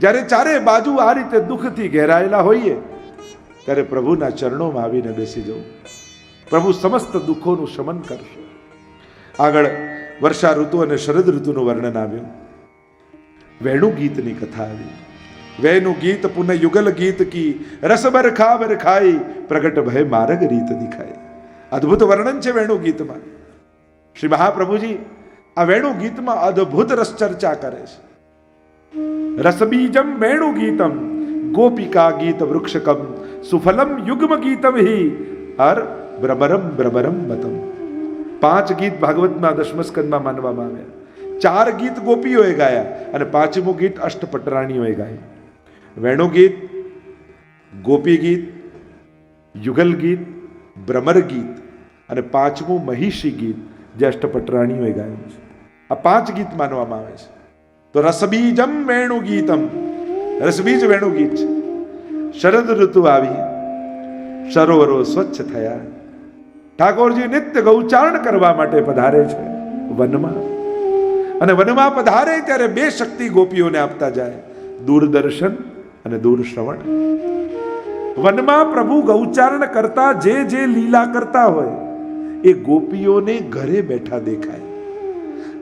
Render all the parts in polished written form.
જ્યારે ચારે બાજુ આ રીતે દુઃખથી ઘેરાયેલા હોઈએ ત્યારે પ્રભુના ચરણોમાં આવીને બેસી જવું. પ્રભુ સમસ્ત દુઃખોનું શમન કરશે. આગળ વર્ષા ઋતુ અને શરદ ઋતુનું વર્ણન આવ્યું. વેણુ ગીતની કથા આવી. વેણુ ગીત પુનઃ યુગલ ગીત કી રસ બરખા બરખાઈ પ્રગટ ભય માર્ગ રીત દિખાય. અદ્ભુત વર્ણન છે વેણુ ગીતમાં. શ્રી મહાપ્રભુજી આ વેણુ ગીતમાં અદ્ભુત રસ ચર્ચા કરે છે. રસબીજમ વેણુ ગીતમ ગોપિકા ગીત વૃક્ષકમ સુફલમ યુગ્મ ગીતમ હિ હર બ્રબરમ બ્રબરમ મતમ. 5 ગીત ભાગવતના 10મા સ્કંદમાં માનવામાં આવ્યા. 4 ગીત ગોપીઓએ ગાયા અને 5મું ગીત અષ્ટપટરાણીઓએ ગાયું. વેણુ ગીત, ગોપી ગીત, યુગલ ગીત, ભ્રમર ગીત અને 5મું મહિષી ગીત જે અષ્ટપટરાણીઓએ ગાયું છે. આ 5 ગીત માનવામાં આવે છે. તો રસબીજમ વેણુ ગીતમ, રસબીજ વેણુ ગીત છે. શરદ ઋતુ આવી, સરોવરો સ્વચ્છ થયા. ઠાકોરજી નિત્ય ગૌચારણ કરવા માટે પધારે છે વનમાં. અને વનમાં પધારે ત્યારે 2 શક્તિ ગોપીઓને આપતા જાય, દૂરદર્શન અને દૂરશ્રવણ. વનમાં પ્રભુ ગૌચારણ કરતા જે લીલા કરતા હોય એ ગોપીઓને ઘરે બેઠા દેખાય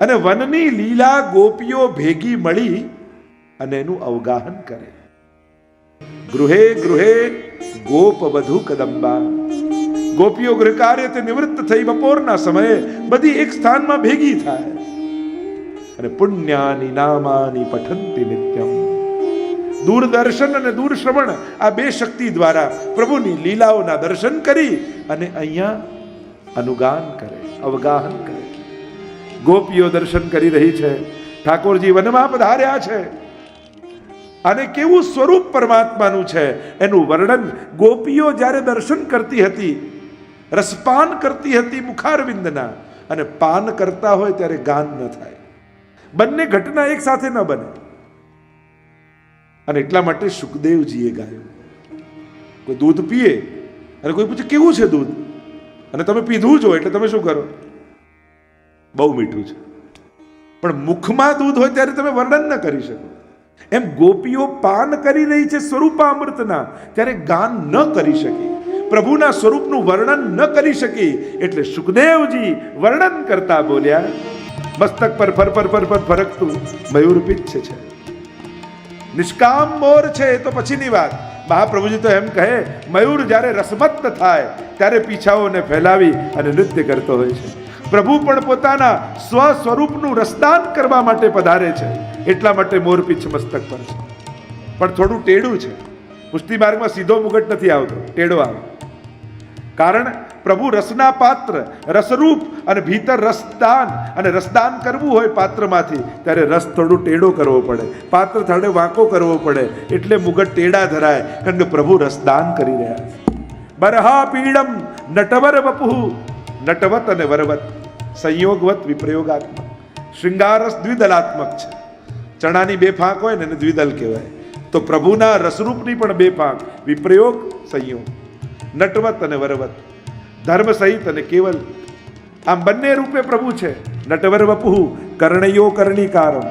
અને વનની લીલા ગોપીઓ ભેગી મળી અને એનું અવગાહન કરે. ગૃહે ગૃહે ગોપ વધુ કદંબા. ગોપીઓ ગૃહ કાર્યથી નિવૃત્ત થઈ બપોરના સમયે બધી એક સ્થાનમાં ભેગી થાય અને પુણ્યાની નામાની પઠંતી નિત્યમ. દૂરદર્શન અને દૂરશ્રવણ આ 2 શક્તિ દ્વારા પ્રભુની લીલાઓના દર્શન કરી અને અહીંયા અનુગાન કરે, અવગાહન કરે. ગોપીઓ દર્શન કરી રહી છે, ઠાકોરજી વનમાં પધાર્યા છે અને કેવું સ્વરૂપ પરમાત્માનું છે એનું વર્ણન ગોપીઓ જ્યારે દર્શન કરતી હતી, રસપાન કરતી હતી મુખારવિંદના, અને પાન કરતા હોય ત્યારે ગાન ન થાય. બંને ઘટના એક સાથે ન બને. અને એટલા માટે સુખદેવજીએ ગાયું. કોઈ દૂધ પીએ અને કોઈ પૂછે કેવું છે દૂધ, અને તમે પીધું જો એટલે તમે શું કરો? બહુ મીઠું છે. પણ મુખમાં દૂધ હોય ત્યારે તમે વર્ણન ન કરી શકો. એમ ગોપીઓ પાન કરી રહી છે સ્વરૂપામૃતના, ત્યારે ગાન ન કરી શકી, પ્રભુના સ્વરૂપનું વર્ણન ન કરી શકી. એટલે સુખદેવજી વર્ણન કરતા બોલ્યા, મસ્તક પર ફર ફર ફર ફર ફરકતું મયુર પિચ્છ છે. નિષ્કામ મોર છે તો પછીની વાત. મહાપ્રભુજી તો એમ કહે, મયુર જ્યારે રસમત્ત થાય ત્યારે પીછાઓને ફેલાવી અને નૃત્ય કરતો હોય છે. પ્રભુ પણ પોતાના સ્વ સ્વરૂપનું રસદાન કરવા માટે પધારે છે. એટલા માટે મોર પીછ મસ્તક પર છે. પણ થોડું ટેડું છે. પુષ્ટિ માર્ગમાં સીધો મુગટ નથી આવતો, ટેડો આવે. કારણ પ્રભુ રસના પાત્ર, રસરૂપ અને ભીતર રસદાન, અને રસદાન કરવું હોય પાત્રમાંથી ત્યારે રસ થોડું ટેડો કરવો પડે, પાત્ર થોડે વાંકો કરવો પડે. એટલે મુગટ ટેડા ધરાય, કારણ કે પ્રભુ રસદાન કરી રહ્યા છે. બરહા પીડમ નટવર વપુ. નટવત અને વરવત સંયોગવત વિપ્રયોગાત્મક. શૃંગારસ દ્વિદલાત્મક છે. ચણાની 2 ફાંક હોય ને એને દ્વિદલ કહેવાય. તો પ્રભુના રસરૂપની પણ 2 ફાંક, વિપ્રયોગ, સંયોગ. નટવત અને વરવત, ધર્મ સહિત અને કેવલ. આમ બંને રૂપે પ્રભુ છે. નટવર વપુ કર્ણયો કર્ણિકારમ.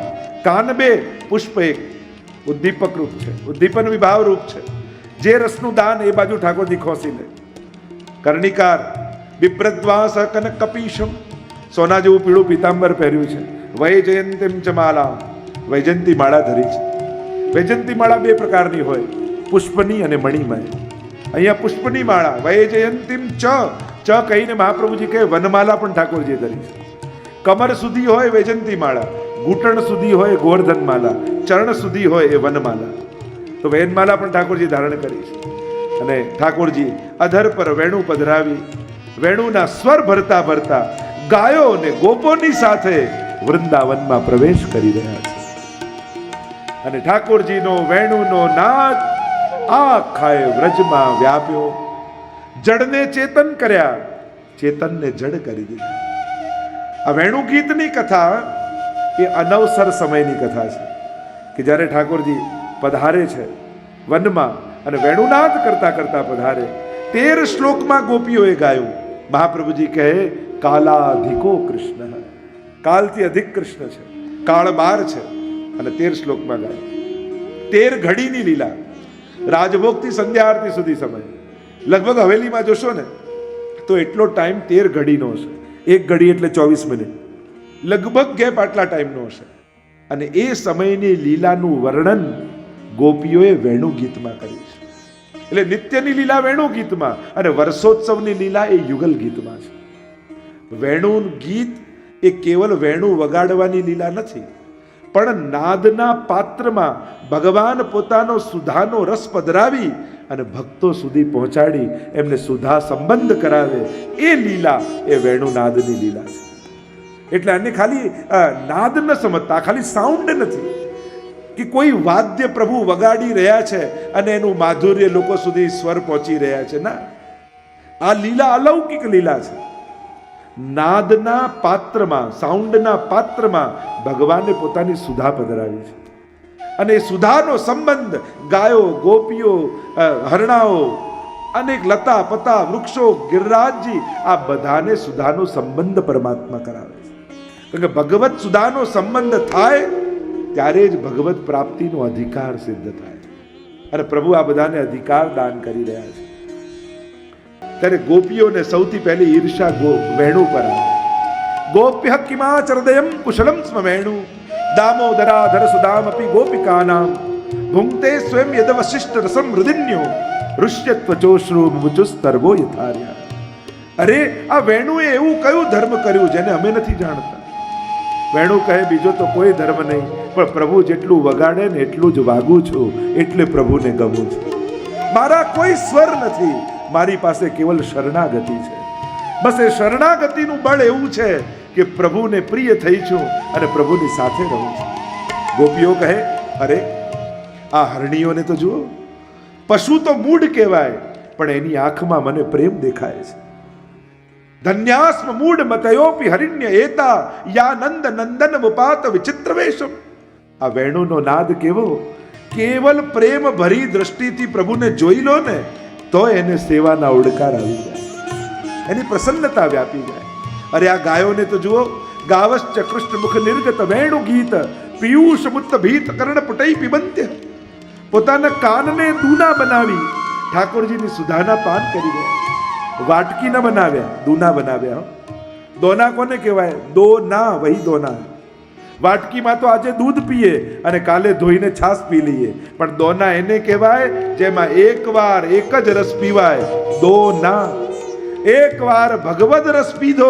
કાન 2, પુષ્પ 1. ઉદ્દીપક રૂપ છે, ઉદ્દીપન વિભાવ રૂપ છે. જે રસનું દાન એ બાજુ ઠાકોરજી ખોસી લે. કર્ણિકાર વિપ્રદ્વાસ કનક કપીશમ. સોના જેવું પીળું પીતાંબર પહેર્યું છે. વૈજયંતીમ ચ માલા. વૈજયંતી માળા ધરી છે. વૈજયંતી માળા 2 પ્રકારની હોય, પુષ્પની અને મણિમય. અહીંયા પુષ્પની માળા, વૈજયંતીમ ચ કહીને મહાપ્રભુજી કહે વનમાલા પણ ઠાકોરજીએ ધરી છે. કમર સુધી હોય વૈજયંતી માળા, ઘૂંટણ સુધી હોય ગોવર્ધન માલા, ચરણ સુધી હોય એ વનમાલા. તો વૈનમાલા પણ ઠાકોરજી ધારણ કરી છે. અને ઠાકોરજી અધર પર વેણુ પધરાવી વેણુના સ્વર ભરતા ભરતા ગાયો અને ગોપોની સાથે વૃંદાવનમાં પ્રવેશ કરી રહ્યા છે. અને ઠાકોરજીનો વેણુનો નાદ આખાએ વ્રજમાં વ્યાપ્યો. જડને ચેતન કર્યા, ચેતનને જડ કરી દીધા. આ વેણુ ગીતની કથા એ અનવસર સમયની કથા છે કે જ્યારે ઠાકોરજી પધારે છે વનમાં અને વેણુનાદ કરતા કરતા પધારે. 13 શ્લોકમાં ગોપીઓએ ગાયું. મહાપ્રભુજી કહે કાલાધિકો કૃષ્ણ, કાલથી અધિક કૃષ્ણ છે, કાળ 12 છે અને 13 શ્લોકમાં ગાયું. 13 ઘડીની લીલા, રાજભોગથી સંધ્યા આરતી સુધી સમય. લગભગ હવેલીમાં જોશો ને તો એટલો ટાઈમ 13 ઘડીનો હશે. 1 ઘડી એટલે 24 મિનિટ, લગભગ ગેપ આટલા ટાઈમનો હશે. અને એ સમયની લીલાનું વર્ણન ગોપીઓએ વેણુ ગીતમાં કર્યું છે. એટલે નિત્યની લીલા વેણુ ગીતમાં અને વર્ષોત્સવની લીલા એ યુગલ ગીતમાં છે. વેણુ ગીત એ કેવલ વેણુ વગાડવાની લીલા નથી, પણ નાદના પાત્રમાં ભગવાન પોતાનો સુધાનો રસ પધરાવી અને ભક્તો સુધી પહોંચાડી એમને સુધા સંબંધ કરાવે એ લીલા એ વેણુનાદની લીલા છે. એટલે આને ખાલી નાદ ન સમજતા, ખાલી સાઉન્ડ નથી કે કોઈ વાદ્ય પ્રભુ વગાડી રહ્યા છે અને એનું માધુર્ય લોકો સુધી સ્વર પહોંચી રહ્યા છે. ના, આ લીલા અલૌકિક લીલા છે. નાદના પાત્રમાં, સાઉન્ડના પાત્રમાં ભગવાને પોતાની સુધા પધરાવી છે. અને સુધાનો સંબંધ ગાયો, ગોપીઓ, હરણાઓ, અનેક લતા પતા, વૃક્ષો, ગિરિરાજજી, આ બધાને સુધાનો સંબંધ પરમાત્મા કરાવે છે. કારણ કે ભગવત સુધાનો સંબંધ થાય ત્યારે જ ભગવત પ્રાપ્તિનો અધિકાર સિદ્ધ થાય. અને પ્રભુ આ બધાને અધિકાર દાન કરી રહ્યા છે. ત્યારે ગોપીઓને સૌથી પહેલી ઈર્ષા વેણુ પર આવે. ગોપ્ય કિમાચરદયમ કુશલમ સ્મ વેણુ દામોદરાધર સુદામપી ગોપિકાનામ ભુંક્તે સ્વયં યદ વશિષ્ઠ રસમ હૃદિન્યો ઋષ્યત્વચોશ્રુ મુજુસ્તર્વો યથાર્યા. અરે આ વેણુએ એવું કયું ધર્મ કર્યું જેને અમે નથી જાણતા? વેણુ કહે બીજો તો કોઈ ધર્મ નહીં, પણ પ્રભુ જેટલું વગાડે ને એટલું જ વાગું છું, એટલે પ્રભુને ગમું છું. મારા કોઈ સ્વર નથી, મારી પાસે કેવલ શરણાગતિ છે. બસ એ શરણાગતિનું બળ એવું છે કે પ્રભુને પ્રિય થઈ છું અને પ્રભુની સાથે રહું છું. ગોપીઓ કહે અરે આ હરણીઓને તો જુઓ, પશુ તો મૂઢ કહેવાય, પણ એની આંખમાં મને પ્રેમ દેખાય છે. ધન્યાસ્મ મૂઢ મતયોપી હરિણ્ય એતા યા નંદ નંદન મુપાત વિચિત્ર વેશમ. આ વેણુનો નાદ કેવો! કેવલ પ્રેમ ભરી દ્રષ્ટિથી પ્રભુને જોઈ લો ને તો એને સેવાના ઉડકાર આવી જાય, એની પ્રસન્નતા વ્યાપી જાય. અરે આ ગાયોને તો જુઓ, ગાવશ્ચ કૃષ્ણ મુખ નિર્ગત વેણુ ગીત પિયુષ મુત્ત ભીત કર્ણ પુટઈ પિબંત્ય. પોતાના કાનને દૂના બનાવી ઠાકોરજીની સુધાના પાન કરી રહ્યા. વાટકી ન બનાવ્યા, દૂના બનાવ્યા. દોના કોને કહેવાય? દોના, વહી દોના. વાટકીમાં તો આજે દૂધ પીએ અને કાલે ધોઈને છાશ પી લઈએ, પણ દોના એને કહેવાય જેમાં એકવાર એક જ રસ પીવાય. દોના. એકવાર ભગવદ રસ પીધો,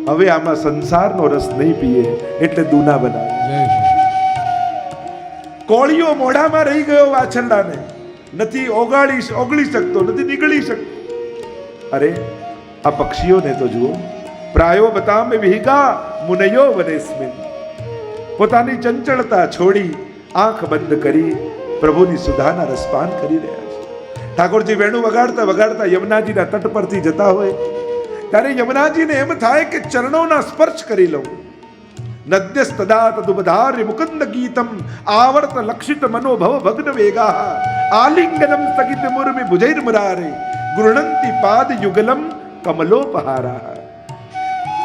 હવે આમાં સંસારનો રસ નહીં પીએ, એટલે દૂના બનાવે. કોળિયો મોઢામાં રહી ગયો વાછરડાને, નથી ઓગળી શકતો, નથી નીકળી શકતો. અરે આ પક્ષીઓને તો જુઓ, પ્રાયો બતામે વિહિકા મુનયો વનેસ્મિન. પોતાની ચંચળતા છોડી આંખ બંધ કરી પ્રભુની સુધાના રસપાન કરી રહ્યા છે. ઠાકોરજી વેણુ વગાડતા વગાડતા યમુનાજીના તટ પરથી જતા હોય ત્યારે યમુનાજીને એમ થાય કે ચરણોના સ્પર્શ કરી લઉં. નદ્યસ્તદા તદુપધાર્ય મુકુંદ ગીતમ આવર્ત લક્ષિત મનોભવ ભગ્ન વેગા આલિંગનમ સ્થગિત મુર્મિ ભુજૈર મુરારે ગૃહણંતિ પાદ યુગલમ કમલોપહારા.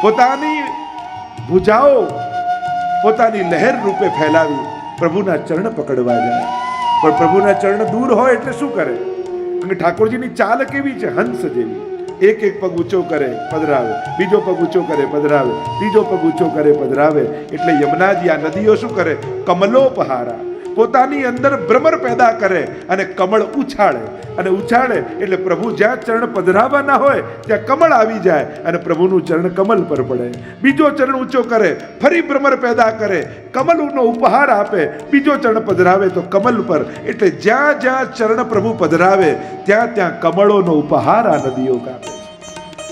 પોતાની ભુજાઓ પોતાની લહેર રૂપે ફેલાવી પ્રભુના ચરણ પકડવા જાય. પણ પ્રભુના ચરણ દૂર હોય એટલે શું કરે? ઠાકોરજીની ચાલ કેવી છે? હંસ જેવી. એક એક પગ ઊંચો કરે, પધરાવે, બીજો પગ ઊંચો કરે, પધરાવે, ત્રીજો પગ ઊંચો કરે, પધરાવે. એટલે યમુનાજી આ નદીઓ શું કરે? કમલોપહારા. પોતાની અંદર ભ્રમર પેદા કરે અને કમળ ઉછાળે, અને ઉછાળે એટલે પ્રભુ જ્યાં ચરણ પધરાવાના હોય ત્યાં કમળ આવી જાય અને પ્રભુનું ચરણ કમલ પર પડે. બીજો ચરણ ઊંચો કરે, ફરી ભ્રમર પેદા કરે, કમલનો ઉપહાર આપે, બીજો ચરણ પધરાવે તો કમલ પર. એટલે જ્યાં જ્યાં ચરણ પ્રભુ પધરાવે ત્યાં ત્યાં કમળોનો ઉપહાર આ નદીઓ કાપે છે.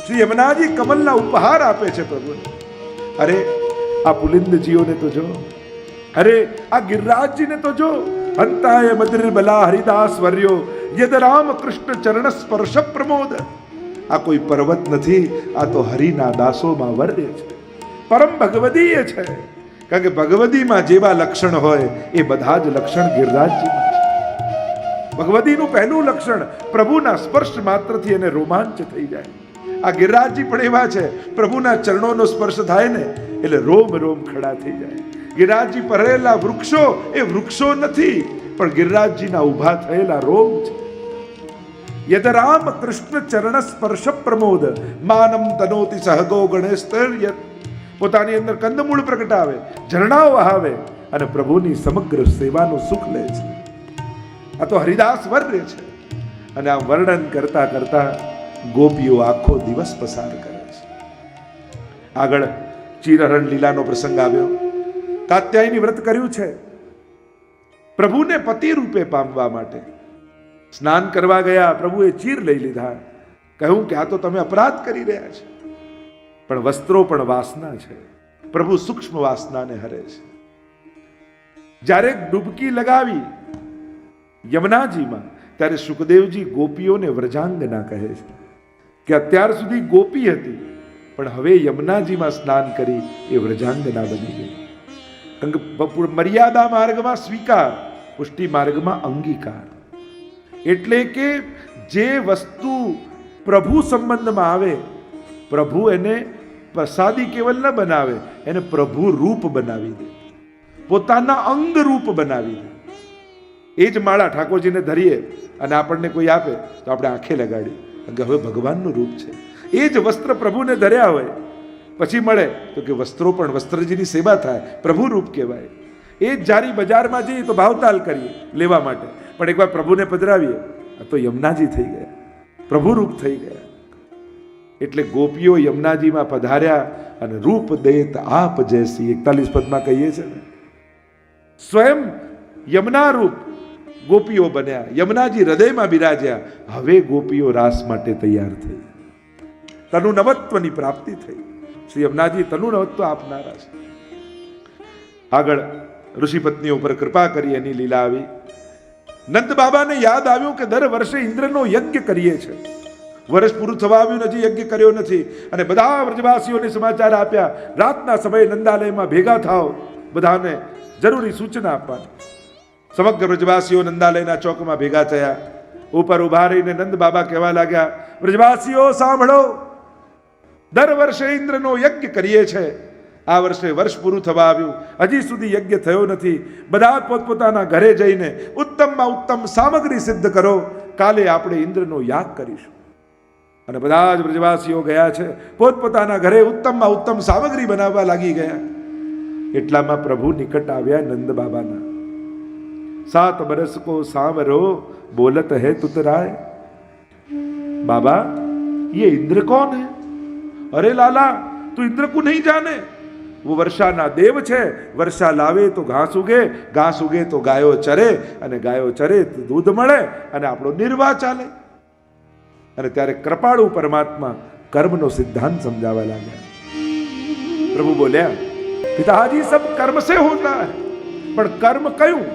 શ્રી યમુનાજી કમલના ઉપહાર આપે છે પ્રભુને. અરે આ પુલિંદજીઓને તો જો, અરે આ ગિરિરાજજીને તો જો. અંતાય મધુર બલા હરિદાસ વર્યો યદ રામ કૃષ્ણ ચરણ સ્પર્શ પ્રમોદ. આ કોઈ પર્વત નથી, આ તો હરિના દાસોમાં વર્ય છે, પરમ ભગવદીય છે. કારણ કે ભગવદીમાં જેવા લક્ષણ હોય એ બધા જ લક્ષણ ગિરિરાજજીમાં છે. ભગવદીનું પહેલું લક્ષણ પ્રભુના સ્પર્શ માત્રથી એને રોમાંચ થઈ જાય. આ ગિરિરાજજી પણ એવા છે, પ્રભુના ચરણોનો સ્પર્શ થાય ને એટલે રોમ રોમ ખડા થઈ જાય. ગિરિરાજજી પહેરેલા વૃક્ષો એ વૃક્ષો નથી, પણ ગિરિરાજજીના ઊભા થયેલા રોમ છે. યદ રામ કૃષ્ણ ચરણ સ્પર્શ પ્રમોદ માનમ તનોતિ સહગો ગણેશ. પોતાની અંદર કંદમૂળ પ્રગટાવે, ઝરણાઓ વહાવે અને પ્રભુની સમગ્ર સેવાનું સુખ લે છે. આ તો હરિદાસ વર્ણ્ય છે. અને આ વર્ણન કરતા કરતા ગોપીઓ આખો દિવસ પસાર કરે છે. આગળ ચિરહરણ લીલાનો પ્રસંગ આવ્યો. કાત્યાયની વ્રત કર્યું છે પ્રભુને પતિ રૂપે પામવા માટે. સ્નાન કરવા ગયા, પ્રભુએ ચીર લઈ લીધા. કહ્યું કે આ તો તમે અપરાધ કરી રહ્યા છે. પણ વસ્ત્રો પણ વાસના છે. પ્રભુ સૂક્ષ્મ વાસનાને હરે છે. જ્યારે ડૂબકી લગાવી યમુનાજીમાં, ત્યારે સુખદેવજી ગોપીઓને વ્રજાંગના કહે છે કે અત્યાર સુધી ગોપી હતી, પણ હવે યમુનાજીમાં સ્નાન કરી એ વ્રજાંગના બની ગઈ. મર્યાદા માર્ગમાં સ્વીકાર, પુષ્ટિ માર્ગમાં અંગીકાર. એટલે કે જે વસ્તુ પ્રભુ સંબંધમાં આવે, પ્રભુ એને પ્રસાદી કેવલ ન બનાવે, એને પ્રભુ રૂપ બનાવી દે, પોતાના અંગ રૂપ બનાવી દે. એ જ માળા ઠાકોરજીને ધરીએ અને આપણને કોઈ આપે તો આપણે આંખે લગાડી, કારણ કે હવે ભગવાનનું રૂપ છે. એ જ વસ્ત્ર પ્રભુને ધર્યા હોય પછી મળે તો કે વસ્ત્રો પણ વસ્ત્રજીની સેવા થાય, પ્રભુ રૂપ કહેવાય. એ જ જારી બજારમાં જઈએ તો ભાવતાલ કરીએ લેવા માટે, પણ એકવાર પ્રભુને પધરાવીએ તો યમુનાજી થઈ ગયા, પ્રભુ રૂપ થઈ ગયા. એટલે ગોપીઓ યમુનાજીમાં પધાર્યા અને રૂપ દેત આપ જૈસી 41 પદમાં કહીએ છે ને, સ્વયં યમુના રૂપ ગોપીઓ બન્યા, યમુનાજી હૃદયમાં બિરાજ્યા. હવે ગોપીઓ રાસ માટે તૈયાર થઈ, તનુ નવત્વની પ્રાપ્તિ થઈ. શ્રી યમુનાજી તનુ નવત્વ આપનારા છે. આગળ ઋષિ પત્નીઓ ઉપર કૃપા કરી એની લીલા આવી. નંદ બાબાને યાદ આવ્યું કે દર વર્ષે ઇન્દ્રનો યજ્ઞ કરીએ છીએ, વર્ષ પૂરું થવા આવ્યું, હજી યજ્ઞ કર્યો નથી. અને બધા વ્રજવાસીઓને સમાચાર આપ્યા, રાતના સમયે નંદાલયમાં ભેગા થાઓ, બધાને જરૂરી સૂચના આપવાની. સમગ્ર વ્રજવાસીઓ નંદાલયના ચોકમાં ભેગા થયા. ઉપર ઉભા રહીને નંદ બાબા કહેવા લાગ્યા, વ્રજવાસીઓ સાંભળો, દર વર્ષે ઇન્દ્રનો યજ્ઞ કરીએ છીએ. આ વર્ષે વર્ષ પૂરું થવા આવ્યું, હજી સુધી યજ્ઞ થયો નથી. બધા પોતપોતાના ઘરે જઈને ઉત્તમમાં ઉત્તમ સામગ્રી સિદ્ધ કરો, કાલે આપણે ઇન્દ્રનો યાગ કરીશું. અને બધા જ વ્રજવાસીઓ ગયા છે, પોતપોતાના ઘરે ઉત્તમમાં ઉત્તમ સામગ્રી બનાવવા લાગી ગયા. એટલામાં પ્રભુ નિકટ આવ્યા નંદ બાબાના. 7 बरस को सांवरो बोलत है तुतराय. बाबा ये इंद्र कौन है? अरे लाला तू इंद्र को नहीं जाने, वो वर्षाना देव છે. વર્ષા લાવે તો ઘાસ ઉગે, ઘાસ ઉગે તો ગાયો ચરે, અને ગાયો ચરે તો દૂધ મળે, અને આપણો નિર્વાહ ચાલે. અને ત્યારે કૃપાળુ પરમાત્મા કર્મનો સિદ્ધાંત સમજાવવા લાગ્યા. પ્રભુ બોલ્યા, પિતાજી સબ કર્મ સે હોતા હૈ, પણ કર્મ કયું?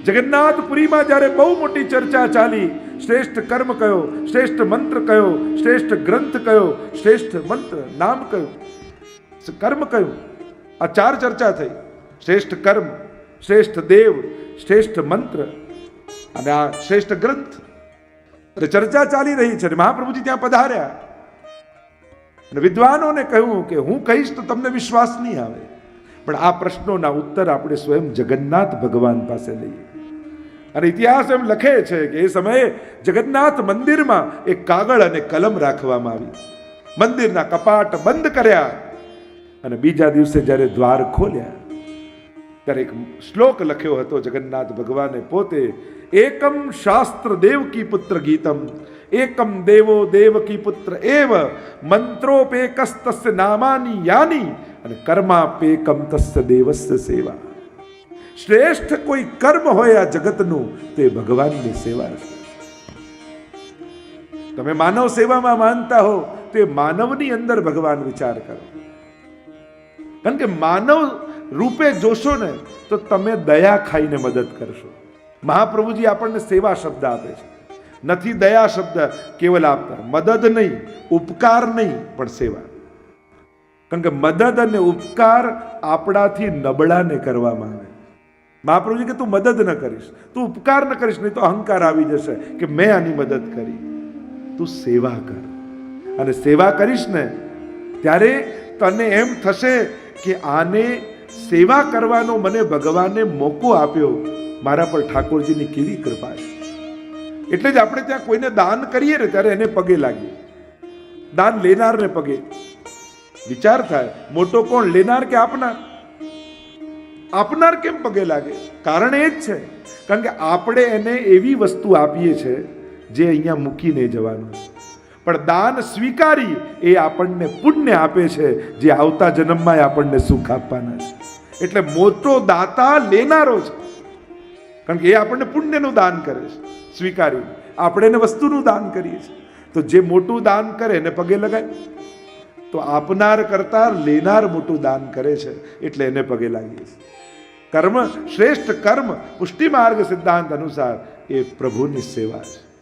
જગન્નાથપુરીમાં જ્યારે બહુ મોટી ચર્ચા ચાલી, શ્રેષ્ઠ કર્મ કયો, શ્રેષ્ઠ મંત્ર કયો, શ્રેષ્ઠ ગ્રંથ કયો, શ્રેષ્ઠ મંત્ર નામ કયું, કર્મ કયું, આ 4 ચર્ચા થઈ. શ્રેષ્ઠ કર્મ, શ્રેષ્ઠ દેવ, શ્રેષ્ઠ મંત્ર અને આ શ્રેષ્ઠ ગ્રંથ. ચર્ચા ચાલી રહી છે. મહાપ્રભુજી ત્યાં પધાર્યા અને વિદ્વાનોને કહ્યું કે હું કહીશ તો તમને વિશ્વાસ નહીં આવે, પણ આ પ્રશ્નોના ઉત્તર આપણે સ્વયં જગન્નાથ ભગવાન પાસે લઈએ. અને ઇતિહાસ એમ લખે છે કે એ સમયે જગન્નાથ મંદિરમાં એક કાગળ અને કલમ રાખવામાં આવી. મંદિરના કપાટ બંધ કર્યા અને બીજા દિવસે જ્યારે દ્વાર ખોલ્યા ત્યારે એક શ્લોક લખ્યો હતો જગન્નાથ ભગવાને પોતે, એકમ શાસ્ત્ર દેવકી પુત્ર ગીતમ, એકમ દેવો દેવકી પુત્ર એવ, મંત્રોપેકસ્તસ્ય નામાની યાની, અને કર્માપેકમ તસ્ય દેવસ્ય સેવા. શ્રેષ્ઠ કોઈ કર્મ હોય આ જગતનું તે ભગવાનની સેવા છે. તમે માનવ સેવામાં માનતા હો તે માનવની અંદર ભગવાન વિચાર કરો, કારણ કે માનવ રૂપે જોશો ને તો તમે દયા ખાઈને મદદ કરશો. મહાપ્રભુજી આપણને સેવા શબ્દ આપે છે, નથી દયા શબ્દ કેવલ આપતા, મદદ નહીં, ઉપકાર નહીં, પણ સેવા. કારણ કે મદદ અને ઉપકાર આપણાથી નબળાને કરવામાં આવે. મહાપ્રભુજી કે તું મદદ ન કરીશ, તું ઉપકાર ન કરીશ, નહીં તો અહંકાર આવી જશે કે મેં આની મદદ કરી. તું સેવા કર, અને સેવા કરીશ ને ત્યારે તને એમ થશે કે આને સેવા કરવાનો મને ભગવાને મોકો આપ્યો, મારા પર ઠાકોરજીની કેવી કૃપા છે. એટલે જ આપણે ત્યાં કોઈને દાન કરીએ ને ત્યારે એને પગે લાગીએ, દાન લેનારને પગે. વિચાર થાય, મોટો કોણ, લેનાર કે આપનાર? આપનાર કેમ પગે લાગે? કારણ એ જ છે, કારણ કે આપણે એને એવી વસ્તુ આપીએ છીએ જે અહીંયા મૂકીને જવાનું છે. પણ દાન સ્વીકારી એ આપણને પુણ્ય આપે છે, જે આવતા જન્મમાં આપણને સુખ આપવાના છે. એટલે મોટો દાતા લેનારો છે, કારણ કે એ આપણને પુણ્યનું દાન કરે છે. સ્વીકારી આપણે એને વસ્તુનું દાન કરીએ છીએ. તો જે મોટું દાન કરે એને પગે લગાય. તો આપનાર કરતા લેનાર મોટું દાન કરે છે, એટલે એને પગે લાગીએ છીએ. કર્મ શ્રેષ્ઠ કર્મ પુષ્ટિ માર્ગ સિદ્ધાંત અનુસાર એ પ્રભુની સેવા છે.